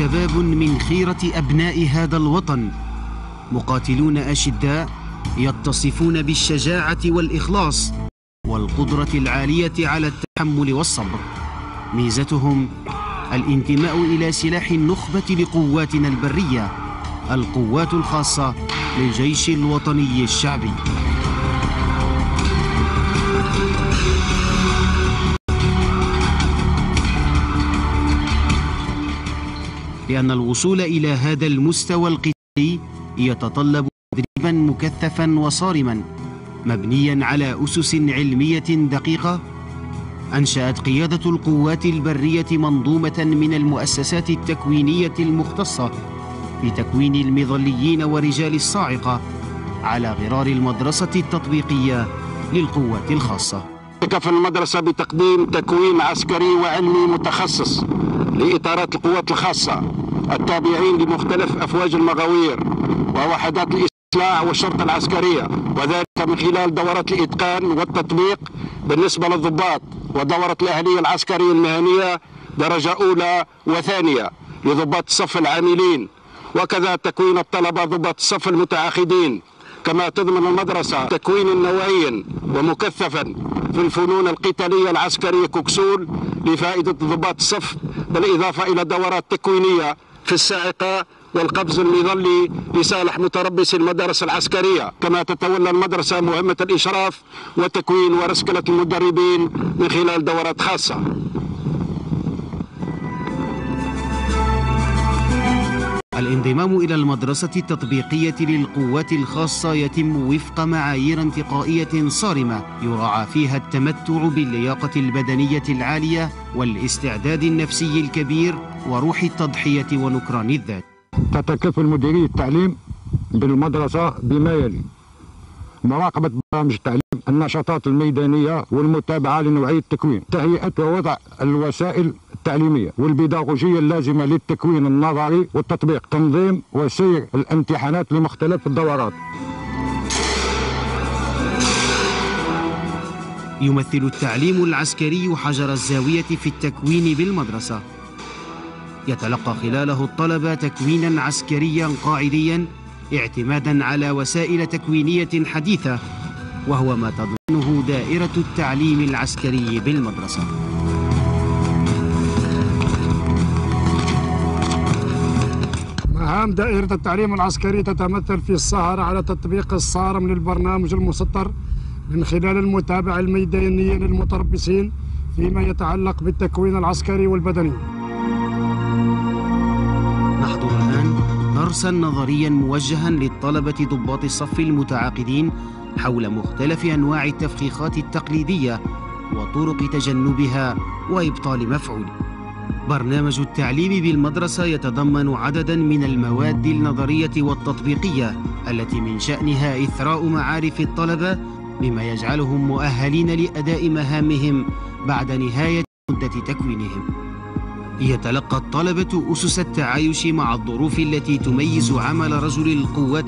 شباب من خيرة أبناء هذا الوطن، مقاتلون أشداء يتصفون بالشجاعة والإخلاص والقدرة العالية على التحمل والصبر. ميزتهم الانتماء إلى سلاح النخبة لقواتنا البرية، القوات الخاصة للجيش الوطني الشعبي. لأن الوصول إلى هذا المستوى القتالي يتطلب تدريبا مكثفا وصارما مبنيا على أسس علمية دقيقة. أنشأت قيادة القوات البرية منظومة من المؤسسات التكوينية المختصة في تكوين المظليين ورجال الصاعقة على غرار المدرسة التطبيقية للقوات الخاصة. كفل المدرسة بتقديم تكوين عسكري وعلمي متخصص لإطارات القوات الخاصة التابعين لمختلف أفواج المغاوير ووحدات الإصلاح والشرطة العسكرية، وذلك من خلال دورات الإتقان والتطبيق بالنسبة للضباط، ودورة الأهلية العسكرية المهنية درجة أولى وثانية لضباط الصف العاملين، وكذا تكوين الطلبة ضباط الصف المتعاقدين. كما تضمن المدرسة تكوين نوعيا ومكثفا في الفنون القتالية العسكرية كوكسول لفائدة ضباط الصف، بالإضافة إلى دورات تكوينية في الصاعقة والقفز المظلي لصالح متربص المدارس العسكرية، كما تتولى المدرسة مهمة الإشراف وتكوين ورسكلة المدربين من خلال دورات خاصة. الانضمام إلى المدرسة التطبيقية للقوات الخاصة يتم وفق معايير انتقائية صارمة يراعى فيها التمتع باللياقة البدنية العالية والاستعداد النفسي الكبير وروح التضحية ونكران الذات. تتكفل مديرية التعليم بالمدرسة بما يلي: مراقبة برامج التعليم، النشاطات الميدانية والمتابعة لنوعية التكوين، تهيئة ووضع الوسائل التعليمية والبيداغوجية اللازمة للتكوين النظري والتطبيق، تنظيم وسير الامتحانات لمختلف الدورات. يمثل التعليم العسكري حجر الزاوية في التكوين بالمدرسة. يتلقى خلاله الطلبة تكوينا عسكريا قاعديا اعتمادا على وسائل تكوينية حديثة، وهو ما تضمنه دائرة التعليم العسكري بالمدرسة. مهام دائرة التعليم العسكري تتمثل في السهر على تطبيق الصارم للبرنامج المسطر من خلال المتابعة الميدانية للمتربصين فيما يتعلق بالتكوين العسكري والبدني. نحضر الآن درسا نظريا موجها للطلبة ضباط الصف المتعاقدين حول مختلف أنواع التفخيخات التقليدية وطرق تجنبها وإبطال مفعوله. برنامج التعليم بالمدرسة يتضمن عددا من المواد النظرية والتطبيقية التي من شأنها إثراء معارف الطلبة بما يجعلهم مؤهلين لأداء مهامهم بعد نهاية مدة تكوينهم. يتلقى الطلبة أسس التعايش مع الظروف التي تميز عمل رجل القوات